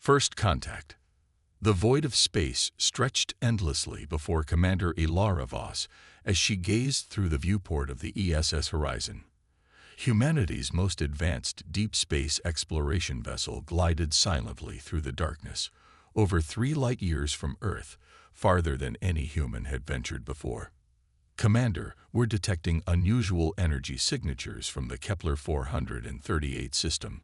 First contact. The void of space stretched endlessly before Commander Ilara Voss as she gazed through the viewport of the ESS Horizon. Humanity's most advanced deep space exploration vessel glided silently through the darkness, over 3 light-years from Earth, farther than any human had ventured before. Commander, we're detecting unusual energy signatures from the Kepler-438 system,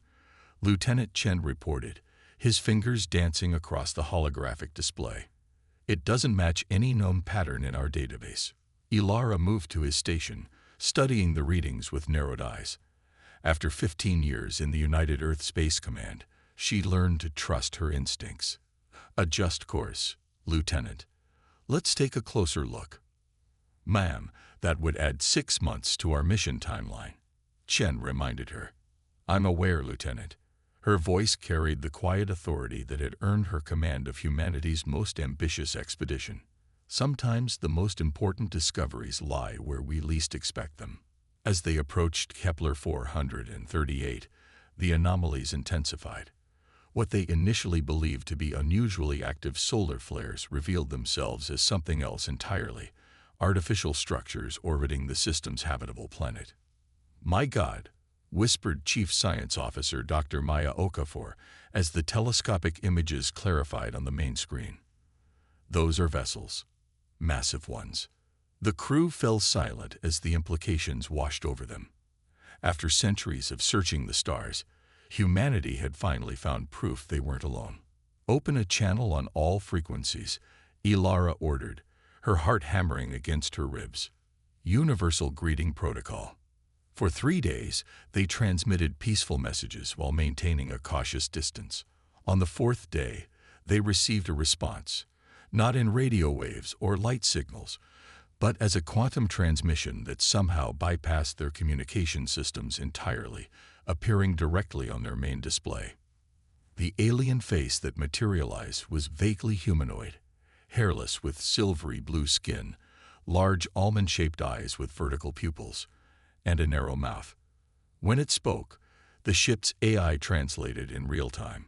Lieutenant Chen reported, his fingers dancing across the holographic display. It doesn't match any known pattern in our database. Ilara moved to his station, studying the readings with narrowed eyes. After 15 years in the United Earth Space Command, she learned to trust her instincts. Adjust course, Lieutenant. Let's take a closer look. Ma'am, that would add 6 months to our mission timeline, Chen reminded her. I'm aware, Lieutenant. Her voice carried the quiet authority that had earned her command of humanity's most ambitious expedition. Sometimes the most important discoveries lie where we least expect them. As they approached Kepler-438, the anomalies intensified. What they initially believed to be unusually active solar flares revealed themselves as something else entirely, artificial structures orbiting the system's habitable planet. My God, whispered Chief Science Officer Dr. Maya Okafor as the telescopic images clarified on the main screen. Those are vessels. Massive ones. The crew fell silent as the implications washed over them. After centuries of searching the stars, humanity had finally found proof they weren't alone. Open a channel on all frequencies, Ilara ordered, her heart hammering against her ribs. Universal greeting protocol. For 3 days, they transmitted peaceful messages while maintaining a cautious distance. On the 4th day, they received a response, not in radio waves or light signals, but as a quantum transmission that somehow bypassed their communication systems entirely, appearing directly on their main display. The alien face that materialized was vaguely humanoid, hairless with silvery blue skin, large almond-shaped eyes with vertical pupils, and a narrow mouth. When it spoke, the ship's AI translated in real time.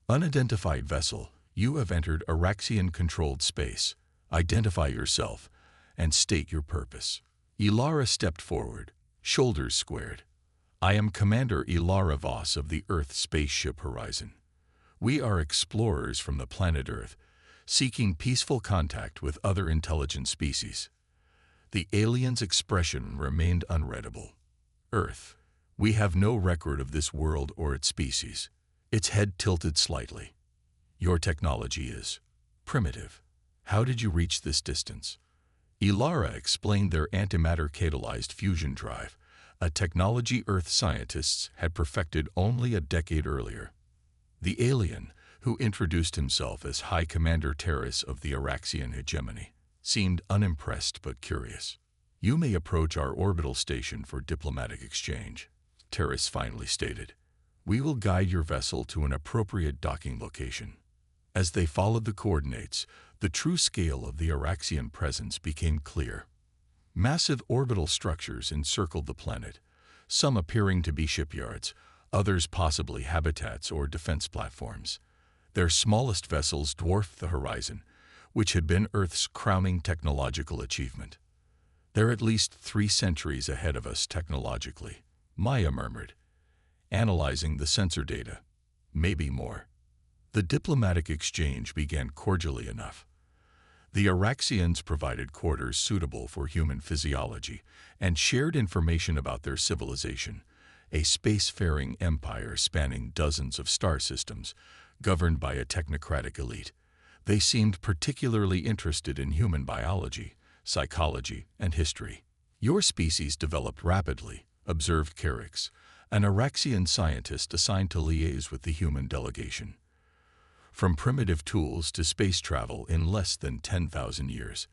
Unidentified vessel, you have entered Araxian-controlled space. Identify yourself and state your purpose. Ilara stepped forward, shoulders squared. I am Commander Ilara Voss of the Earth Spaceship Horizon. We are explorers from the planet Earth, seeking peaceful contact with other intelligent species. The alien's expression remained unreadable. Earth. We have no record of this world or its species. Its head tilted slightly. Your technology is primitive. How did you reach this distance? Ilara explained their antimatter catalyzed fusion drive, a technology Earth scientists had perfected only a decade earlier. The alien, who introduced himself as High Commander Terrace of the Araxian hegemony, seemed unimpressed but curious. You may approach our orbital station for diplomatic exchange, Terrace finally stated. We will guide your vessel to an appropriate docking location. As they followed the coordinates, the true scale of the Araxian presence became clear. Massive orbital structures encircled the planet, some appearing to be shipyards, others possibly habitats or defense platforms. Their smallest vessels dwarfed the horizon, which had been Earth's crowning technological achievement. They're at least 3 centuries ahead of us technologically, Maya murmured, analyzing the sensor data. Maybe more. The diplomatic exchange began cordially enough. The Araxians provided quarters suitable for human physiology and shared information about their civilization, a spacefaring empire spanning dozens of star systems, governed by a technocratic elite. They seemed particularly interested in human biology, psychology, and history. Your species developed rapidly, observed Carix, an Araxian scientist assigned to liaise with the human delegation. From primitive tools to space travel in less than 10,000 years.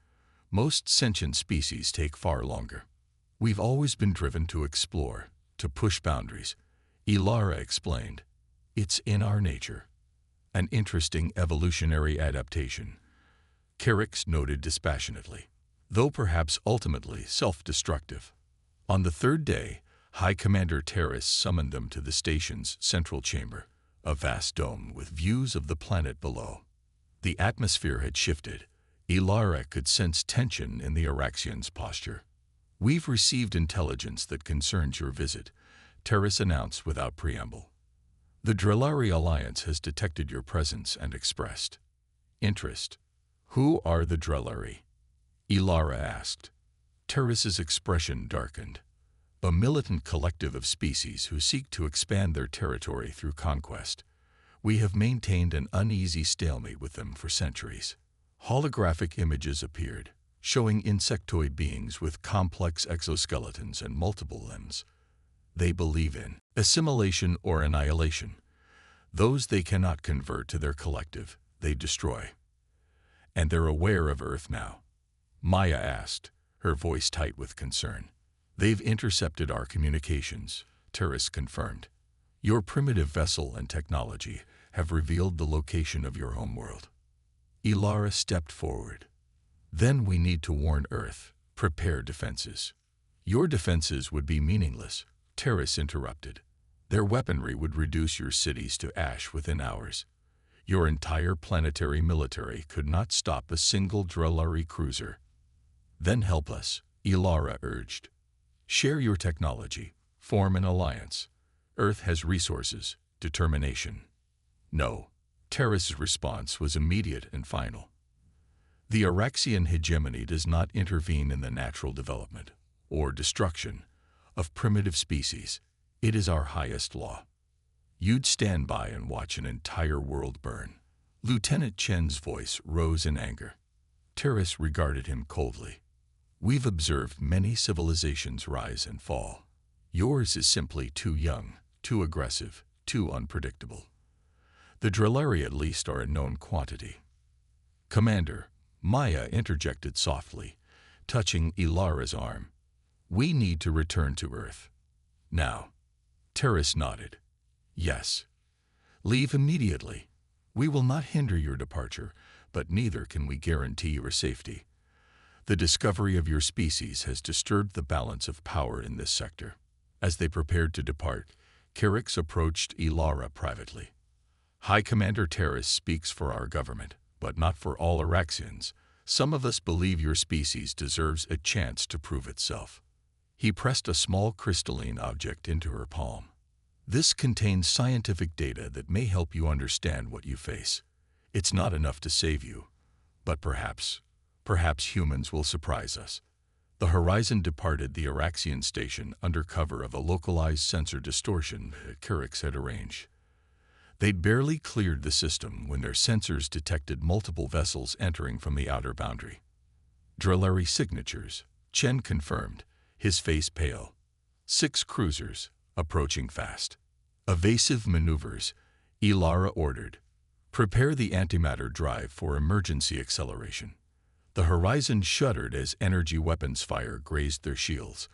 Most sentient species take far longer. We've always been driven to explore, to push boundaries, Ilara explained. It's in our nature. An interesting evolutionary adaptation, Carix noted dispassionately, though perhaps ultimately self-destructive. On the 3rd day, High Commander Terrace summoned them to the station's central chamber, a vast dome with views of the planet below. The atmosphere had shifted. Ilara could sense tension in the Araxian's posture. "We've received intelligence that concerns your visit," Terrace announced without preamble. "The Drellari Alliance has detected your presence and expressed interest." "Who are the Drellari?" Ilara asked. Terrace's expression darkened. "A militant collective of species who seek to expand their territory through conquest. We have maintained an uneasy stalemate with them for centuries." Holographic images appeared, showing insectoid beings with complex exoskeletons and multiple limbs. They believe in assimilation or annihilation. Those they cannot convert to their collective, they destroy. "And they're aware of Earth now?" Maya asked, her voice tight with concern. "They've intercepted our communications," Terrace confirmed. "Your primitive vessel and technology have revealed the location of your homeworld." Ilara stepped forward. "Then we need to warn Earth. Prepare defenses." "Your defenses would be meaningless," Terrace interrupted. "Their weaponry would reduce your cities to ash within hours. Your entire planetary military could not stop a single Drellari cruiser." "Then help us," Ilara urged. "Share your technology. Form an alliance. Earth has resources, determination." "No." Terrace's response was immediate and final. "The Araxian hegemony does not intervene in the natural development or destruction of primitive species. It is our highest law. You'd stand by and watch an entire world burn." Lieutenant Chen's voice rose in anger. Terrace regarded him coldly. "We've observed many civilizations rise and fall. Yours is simply too young, too aggressive, too unpredictable. The Drellari at least are a known quantity." "Commander," Maya interjected softly, touching Ilara's arm. "We need to return to Earth. Now." Terrace nodded. "Yes. Leave immediately. We will not hinder your departure, but neither can we guarantee your safety. The discovery of your species has disturbed the balance of power in this sector." As they prepared to depart, Carix approached Ilara privately. "High Commander Terrace speaks for our government, but not for all Araxians. Some of us believe your species deserves a chance to prove itself." He pressed a small crystalline object into her palm. "This contains scientific data that may help you understand what you face. It's not enough to save you, but perhaps humans will surprise us." The Horizon departed the Araxian station under cover of a localized sensor distortion that Carix had arranged. They'd barely cleared the system when their sensors detected multiple vessels entering from the outer boundary. "Drellari signatures," Chen confirmed, his face pale. 6 cruisers, approaching fast. "Evasive maneuvers," Ilara ordered. "Prepare the antimatter drive for emergency acceleration." The Horizon shuddered as energy weapons fire grazed their shields.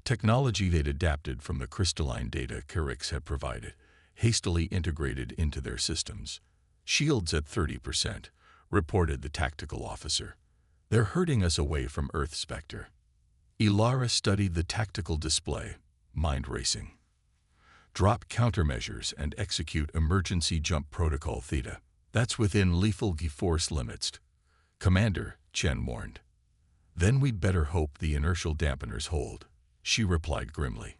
Technology they'd adapted from the crystalline data Carix had provided, hastily integrated into their systems. "Shields at 30%, reported the tactical officer. "They're herding us away from Earth, Spectre." Ilara studied the tactical display, mind racing. "Drop countermeasures and execute emergency jump protocol Theta. That's within lethal force limits." "Commander," Chen warned. "Then we'd better hope the inertial dampeners hold," she replied grimly.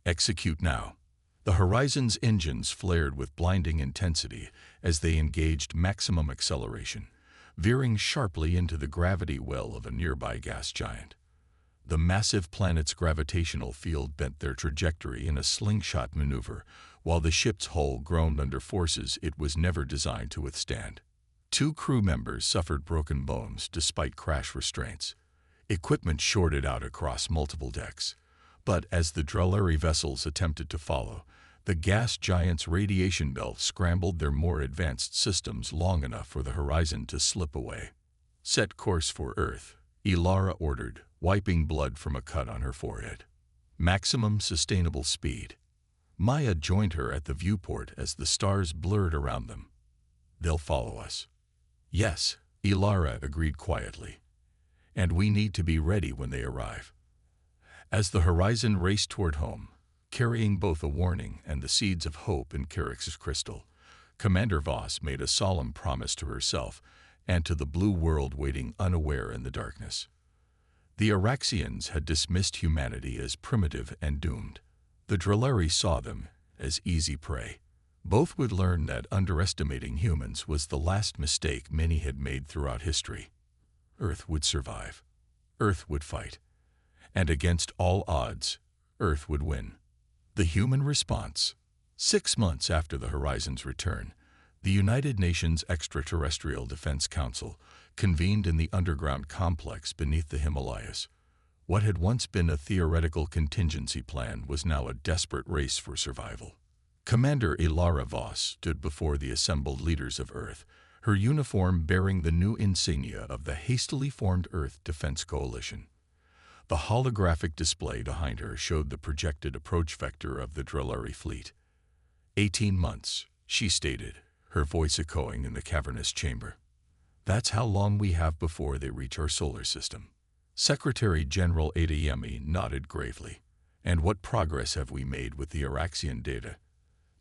"Execute now." The Horizon's engines flared with blinding intensity as they engaged maximum acceleration, veering sharply into the gravity well of a nearby gas giant. The massive planet's gravitational field bent their trajectory in a slingshot maneuver, while the ship's hull groaned under forces it was never designed to withstand. 2 crew members suffered broken bones despite crash restraints. Equipment shorted out across multiple decks. But as the Drellari vessels attempted to follow, the gas giant's radiation belt scrambled their more advanced systems long enough for the Horizon to slip away. "Set course for Earth," Ilara ordered, wiping blood from a cut on her forehead. "Maximum sustainable speed." Maya joined her at the viewport as the stars blurred around them. "They'll follow us." "Yes," Ilara agreed quietly. "And we need to be ready when they arrive." As the Horizon raced toward home, carrying both a warning and the seeds of hope in Carix's crystal, Commander Voss made a solemn promise to herself and to the blue world waiting unaware in the darkness. The Araxians had dismissed humanity as primitive and doomed. The Drillari saw them as easy prey. Both would learn that underestimating humans was the last mistake many had made throughout history. Earth would survive. Earth would fight. And against all odds, Earth would win. The human response. 6 months after the Horizon's return, the United Nations Extraterrestrial Defense Council convened in the underground complex beneath the Himalayas. What had once been a theoretical contingency plan was now a desperate race for survival. Commander Ilara Voss stood before the assembled leaders of Earth, her uniform bearing the new insignia of the hastily formed Earth Defense Coalition. The holographic display behind her showed the projected approach vector of the Drillari fleet. 18 months, she stated, her voice echoing in the cavernous chamber. That's how long we have before they reach our solar system. Secretary General Adeyemi nodded gravely. And what progress have we made with the Araxian data?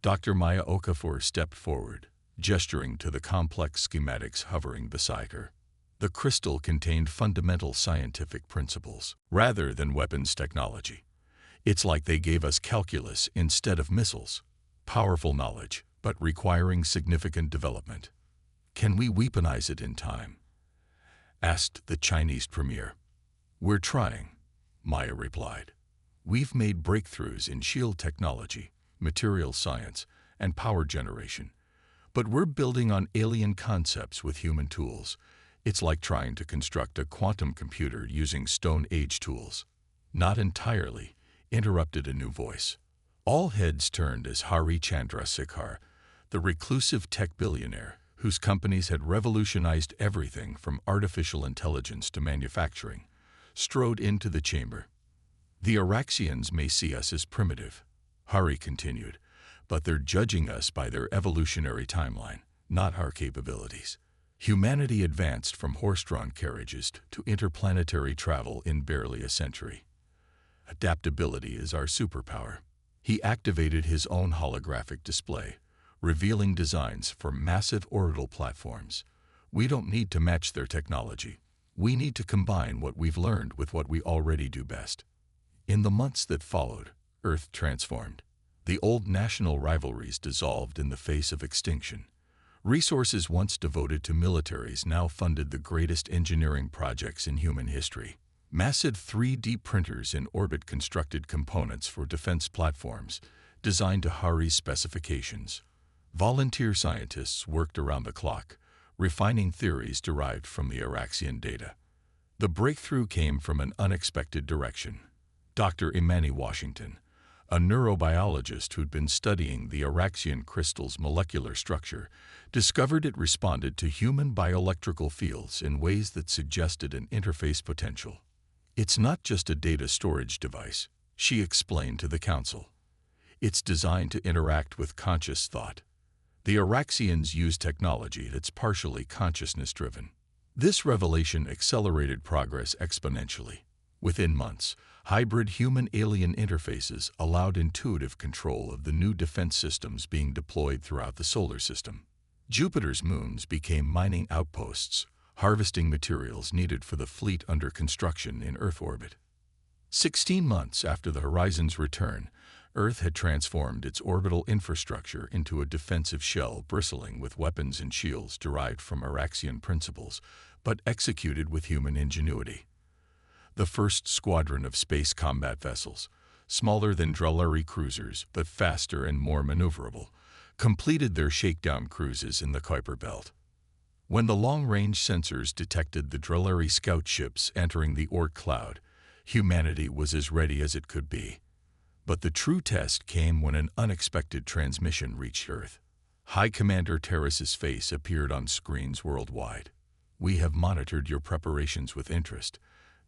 Dr. Maya Okafor stepped forward, gesturing to the complex schematics hovering beside her. The crystal contained fundamental scientific principles, rather than weapons technology. It's like they gave us calculus instead of missiles. Powerful knowledge, but requiring significant development. Can we weaponize it in time? Asked the Chinese premier. We're trying, Maya replied. We've made breakthroughs in shield technology, material science, and power generation. But we're building on alien concepts with human tools. It's like trying to construct a quantum computer using Stone Age tools. Not entirely, interrupted a new voice. All heads turned as Hari Chandrasekhar, the reclusive tech billionaire whose companies had revolutionized everything from artificial intelligence to manufacturing, strode into the chamber. The Araxians may see us as primitive, Hari continued, but they're judging us by their evolutionary timeline, not our capabilities. Humanity advanced from horse-drawn carriages to interplanetary travel in barely a century. Adaptability is our superpower. He activated his own holographic display, revealing designs for massive orbital platforms. We don't need to match their technology. We need to combine what we've learned with what we already do best. In the months that followed, Earth transformed. The old national rivalries dissolved in the face of extinction. Resources once devoted to militaries now funded the greatest engineering projects in human history. Massive 3D printers in orbit constructed components for defense platforms, designed to Hari's specifications. Volunteer scientists worked around the clock, refining theories derived from the Araxian data. The breakthrough came from an unexpected direction. Dr. Imani Washington, a neurobiologist who'd been studying the Araxian crystal's molecular structure, discovered it responded to human bioelectrical fields in ways that suggested an interface potential. It's not just a data storage device, she explained to the council. It's designed to interact with conscious thought. The Araxians use technology that's partially consciousness-driven. This revelation accelerated progress exponentially. Within months, hybrid human-alien interfaces allowed intuitive control of the new defense systems being deployed throughout the solar system. Jupiter's moons became mining outposts, harvesting materials needed for the fleet under construction in Earth orbit. 16 months after the Horizon's return, Earth had transformed its orbital infrastructure into a defensive shell bristling with weapons and shields derived from Araxian principles, but executed with human ingenuity. The first squadron of space combat vessels, smaller than Drillari cruisers but faster and more maneuverable, completed their shakedown cruises in the Kuiper Belt. When the long-range sensors detected the Drillari scout ships entering the Oort cloud, humanity was as ready as it could be. But the true test came when an unexpected transmission reached Earth. High Commander Terrace's face appeared on screens worldwide. "We have monitored your preparations with interest,"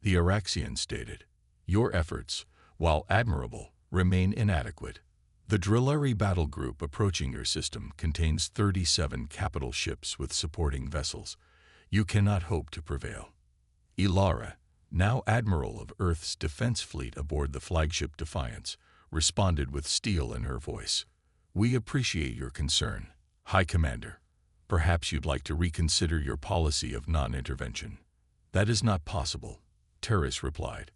the Araxian stated. "Your efforts, while admirable, remain inadequate. The Drillari battle group approaching your system contains 37 capital ships with supporting vessels. You cannot hope to prevail." Ilara, now Admiral of Earth's defense fleet aboard the flagship Defiance, responded with steel in her voice. "We appreciate your concern. High Commander, perhaps you'd like to reconsider your policy of non-intervention. That is not possible, Terrace replied.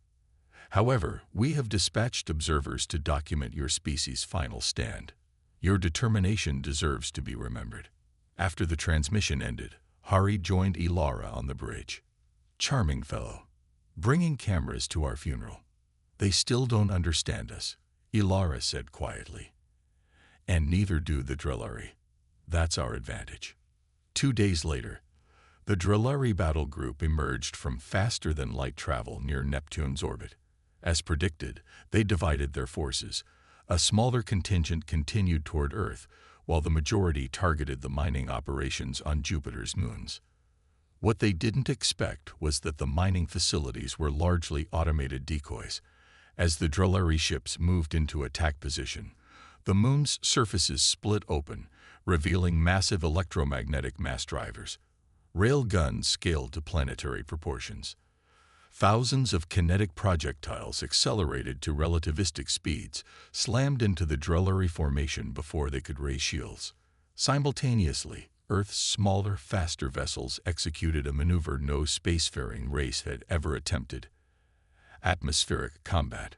However, we have dispatched observers to document your species' final stand. Your determination deserves to be remembered. After the transmission ended, Hari joined Ilara on the bridge. Charming fellow. Bringing cameras to our funeral. They still don't understand us, Ilara said quietly. And neither do the Drellari. That's our advantage. 2 days later, the Drellari battle group emerged from faster-than-light travel near Neptune's orbit. As predicted, they divided their forces. A smaller contingent continued toward Earth, while the majority targeted the mining operations on Jupiter's moons. What they didn't expect was that the mining facilities were largely automated decoys. As the Drellari ships moved into attack position, the moon's surfaces split open, revealing massive electromagnetic mass drivers. Rail guns scaled to planetary proportions. Thousands of kinetic projectiles accelerated to relativistic speeds, slammed into the Drellari formation before they could raise shields. Simultaneously, Earth's smaller, faster vessels executed a maneuver no spacefaring race had ever attempted: atmospheric combat.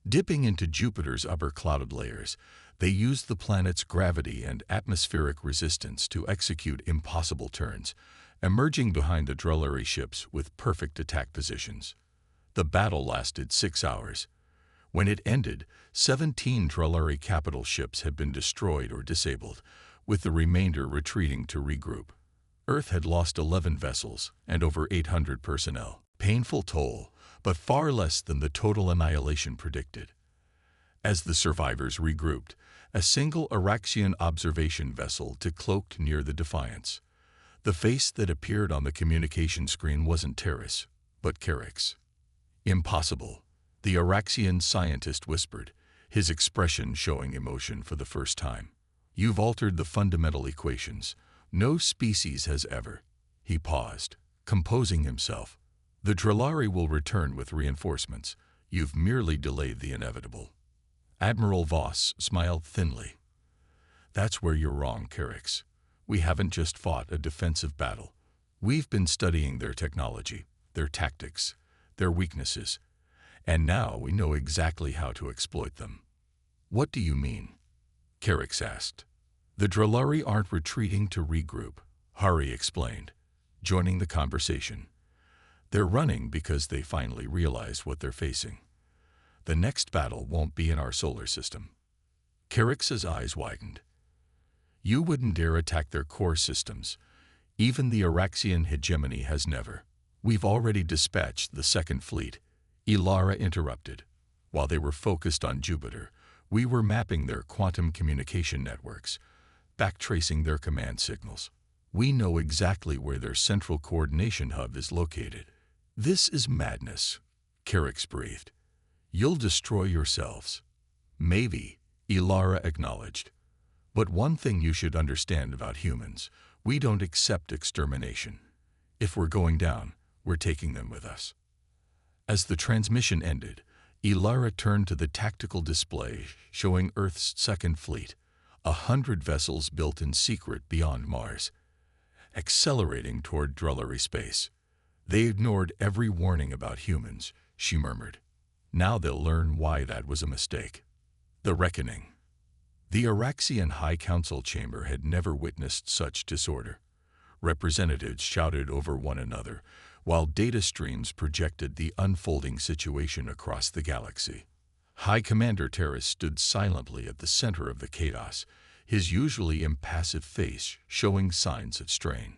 Dipping into Jupiter's upper cloud layers, they used the planet's gravity and atmospheric resistance to execute impossible turns, emerging behind the Drellari ships with perfect attack positions. The battle lasted 6 hours. When it ended, 17 Drellari capital ships had been destroyed or disabled, with the remainder retreating to regroup. Earth had lost 11 vessels and over 800 personnel. Painful toll, but far less than the total annihilation predicted. As the survivors regrouped, a single Araxian observation vessel decloaked near the Defiance. The face that appeared on the communication screen wasn't Terrace, but Carrick's. Impossible, the Araxian scientist whispered, his expression showing emotion for the first time. You've altered the fundamental equations. No species has ever. He paused, composing himself. The Drellari will return with reinforcements. You've merely delayed the inevitable. Admiral Voss smiled thinly. That's where you're wrong, Carrick's. We haven't just fought a defensive battle. We've been studying their technology, their tactics, their weaknesses, and now we know exactly how to exploit them. What do you mean? Carrick's asked. The Drellari aren't retreating to regroup, Hari explained, joining the conversation. They're running because they finally realize what they're facing. The next battle won't be in our solar system. Carrick's eyes widened. You wouldn't dare attack their core systems. Even the Araxian hegemony has never. We've already dispatched the Second Fleet, Ilara interrupted. While they were focused on Jupiter, we were mapping their quantum communication networks, backtracing their command signals. We know exactly where their central coordination hub is located. This is madness, Carrick's breathed. You'll destroy yourselves. Maybe, Ilara acknowledged. But one thing you should understand about humans, we don't accept extermination. If we're going down, we're taking them with us. As the transmission ended, Ilara turned to the tactical display showing Earth's Second Fleet, 100 vessels built in secret beyond Mars, accelerating toward Drellari space. They ignored every warning about humans, she murmured. Now they'll learn why that was a mistake. The Reckoning. The Araxian High Council chamber had never witnessed such disorder. Representatives shouted over one another, while data streams projected the unfolding situation across the galaxy. High Commander Terrace stood silently at the center of the chaos, his usually impassive face showing signs of strain.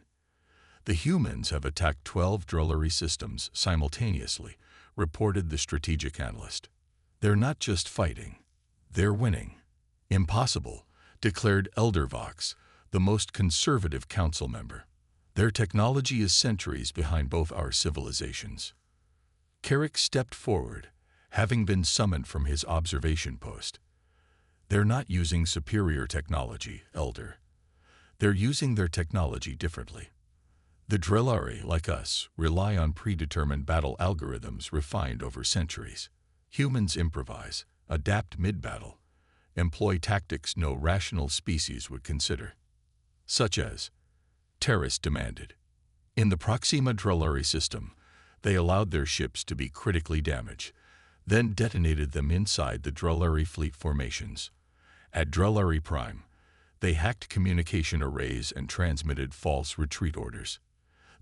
The humans have attacked 12 Drellari systems simultaneously, reported the strategic analyst. They're not just fighting, they're winning. Impossible, declared Elder Vox, the most conservative council member. Their technology is centuries behind both our civilizations. Carrick stepped forward, having been summoned from his observation post. They're not using superior technology, Elder. They're using their technology differently. The Drellari, like us, rely on predetermined battle algorithms refined over centuries. Humans improvise, adapt mid-battle, employ tactics no rational species would consider. such as Terrace demanded. In the Proxima Drillari system, they allowed their ships to be critically damaged, then detonated them inside the Drillari fleet formations. At Drillari Prime, they hacked communication arrays and transmitted false retreat orders.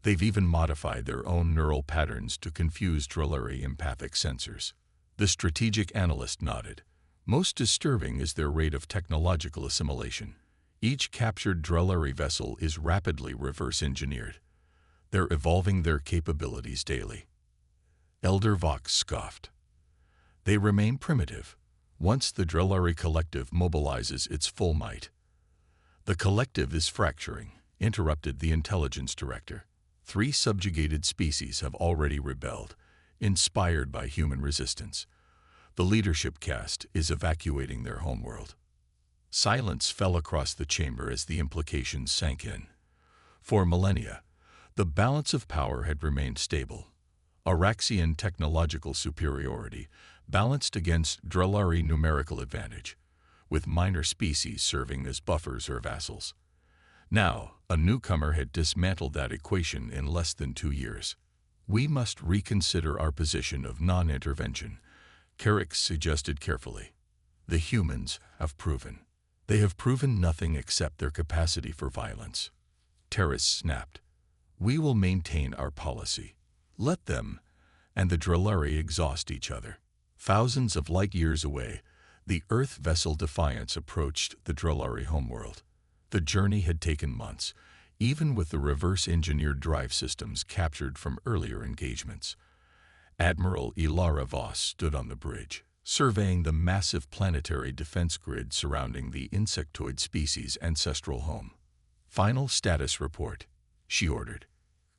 They've even modified their own neural patterns to confuse Drillari empathic sensors. The strategic analyst nodded. Most disturbing is their rate of technological assimilation. Each captured Drillari vessel is rapidly reverse-engineered. They're evolving their capabilities daily. Elder Vox scoffed. They remain primitive. Once the Drillari Collective mobilizes its full might. The Collective is fracturing, interrupted the intelligence director. 3 subjugated species have already rebelled, inspired by human resistance. The leadership caste is evacuating their homeworld. Silence fell across the chamber as the implications sank in. For millennia, the balance of power had remained stable. Araxian technological superiority balanced against Drillari numerical advantage, with minor species serving as buffers or vassals. Now, a newcomer had dismantled that equation in less than 2 years. We must reconsider our position of non-intervention, Carrick suggested carefully. The humans have proven. They have proven nothing except their capacity for violence. Terrace snapped. We will maintain our policy. Let them and the Drillari exhaust each other. Thousands of light years away, the Earth vessel Defiance approached the Drillari homeworld. The journey had taken months, even with the reverse-engineered drive systems captured from earlier engagements. Admiral Ilara Voss stood on the bridge, surveying the massive planetary defense grid surrounding the insectoid species' ancestral home. Final status report, she ordered.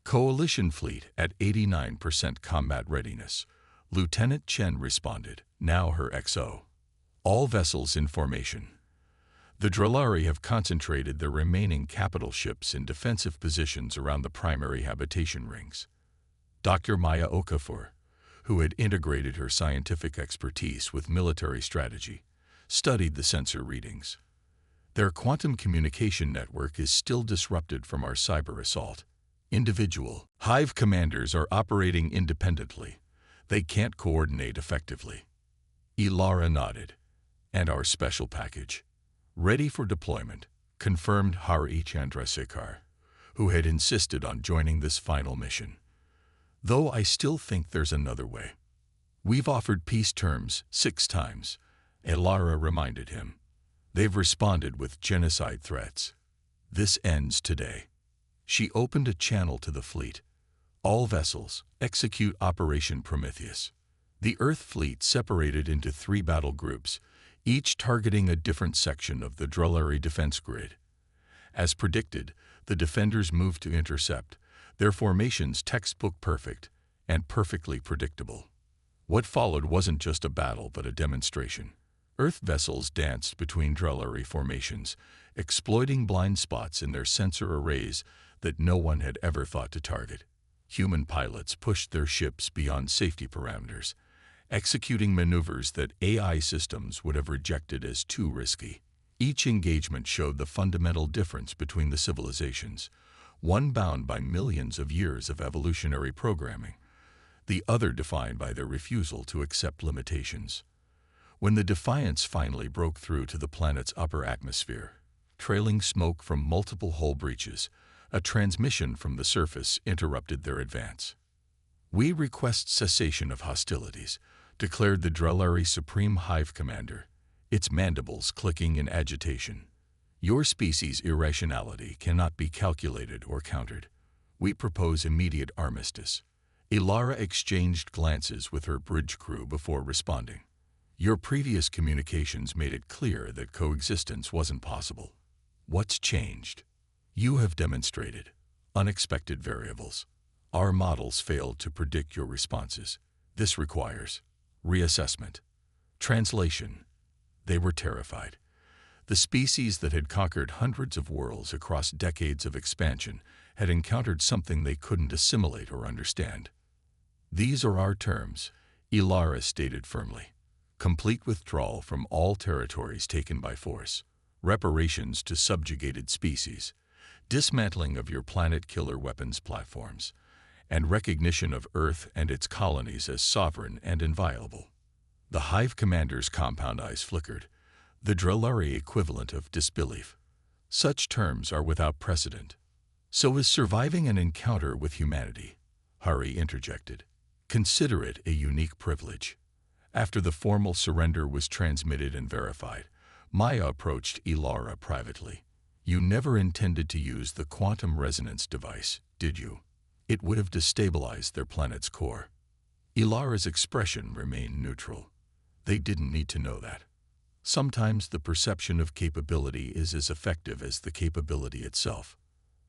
Coalition fleet at 89% combat readiness. Lieutenant Chen responded, now her XO. All vessels in formation. The Drillari have concentrated their remaining capital ships in defensive positions around the primary habitation rings. Dr. Maya Okafor, who had integrated her scientific expertise with military strategy, studied the sensor readings. Their quantum communication network is still disrupted from our cyber assault. Individual hive commanders are operating independently. They can't coordinate effectively. Ilara nodded. And our special package. Ready for deployment, confirmed Hari Chandrasekhar, who had insisted on joining this final mission. Though I still think there's another way. We've offered peace terms 6 times, Ilara reminded him. They've responded with genocide threats. This ends today. She opened a channel to the fleet. All vessels, execute Operation Prometheus. The Earth fleet separated into 3 battle groups, each targeting a different section of the Drillari defense grid. As predicted, the defenders moved to intercept, their formations textbook perfect and perfectly predictable. What followed wasn't just a battle but a demonstration. Earth vessels danced between Drillari formations, exploiting blind spots in their sensor arrays that no one had ever thought to target. Human pilots pushed their ships beyond safety parameters, executing maneuvers that AI systems would have rejected as too risky. Each engagement showed the fundamental difference between the civilizations, one bound by millions of years of evolutionary programming, the other defined by their refusal to accept limitations. When the Defiance finally broke through to the planet's upper atmosphere, trailing smoke from multiple hull breaches, a transmission from the surface interrupted their advance. We request cessation of hostilities, declared the Drillari Supreme Hive Commander, its mandibles clicking in agitation. Your species' irrationality cannot be calculated or countered. We propose immediate armistice. Ilara exchanged glances with her bridge crew before responding. Your previous communications made it clear that coexistence wasn't possible. What's changed? You have demonstrated unexpected variables. Our models failed to predict your responses. This requires reassessment. Translation. They were terrified. The species that had conquered hundreds of worlds across decades of expansion had encountered something they couldn't assimilate or understand. These are our terms, Ilara stated firmly. Complete withdrawal from all territories taken by force. Reparations to subjugated species. dismantling of your planet-killer weapons platforms, and recognition of Earth and its colonies as sovereign and inviolable. The Hive commander's compound eyes flickered, the Drellari equivalent of disbelief. Such terms are without precedent. So is surviving an encounter with humanity, Hari interjected. Consider it a unique privilege. After the formal surrender was transmitted and verified, Maya approached Ilara privately. You never intended to use the quantum resonance device, did you? It would have destabilized their planet's core. Ilara's expression remained neutral. They didn't need to know that. Sometimes the perception of capability is as effective as the capability itself.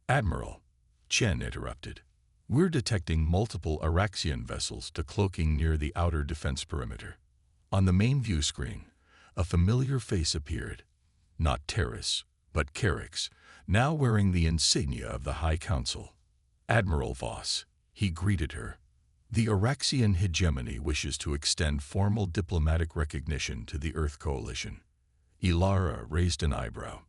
Admiral, Chen interrupted. We're detecting multiple Araxian vessels decloaking near the outer defense perimeter. On the main view screen, a familiar face appeared. Not Terrace, but Carix, now wearing the insignia of the High Council. Admiral Voss, he greeted her. The Araxian hegemony wishes to extend formal diplomatic recognition to the Earth Coalition. Ilara raised an eyebrow.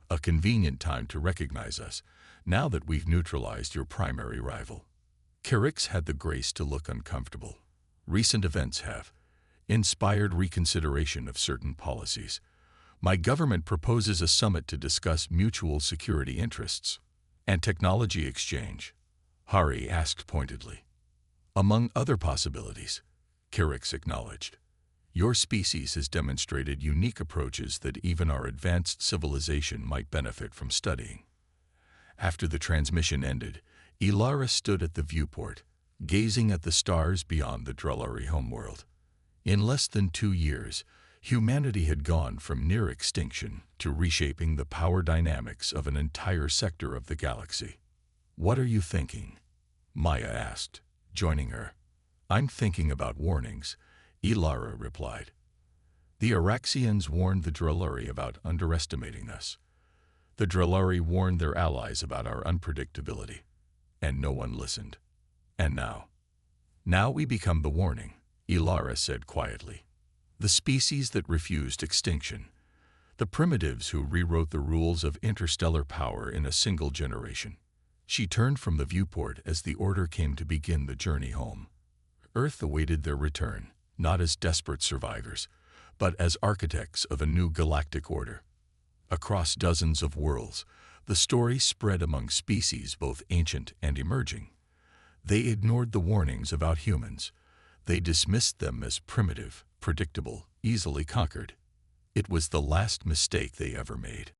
A convenient time to recognize us, now that we've neutralized your primary rival. Carix had the grace to look uncomfortable. Recent events have inspired reconsideration of certain policies. My government proposes a summit to discuss mutual security interests and technology exchange, Hari asked pointedly. Among other possibilities, Carix acknowledged. Your species has demonstrated unique approaches that even our advanced civilization might benefit from studying. After the transmission ended, Ilara stood at the viewport, gazing at the stars beyond the Drellari homeworld. In less than 2 years, humanity had gone from near extinction to reshaping the power dynamics of an entire sector of the galaxy. What are you thinking? Maya asked, joining her. I'm thinking about warnings, Ilara replied. The Araxians warned the Drellari about underestimating us. The Drellari warned their allies about our unpredictability, and no one listened. And now? Now we become the warning, Ilara said quietly. The species that refused extinction. The primitives who rewrote the rules of interstellar power in a single generation. She turned from the viewport as the order came to begin the journey home. Earth awaited their return, not as desperate survivors, but as architects of a new galactic order. Across dozens of worlds, the story spread among species both ancient and emerging. They ignored the warnings about humans. They dismissed them as primitive, predictable, easily conquered. It was the last mistake they ever made.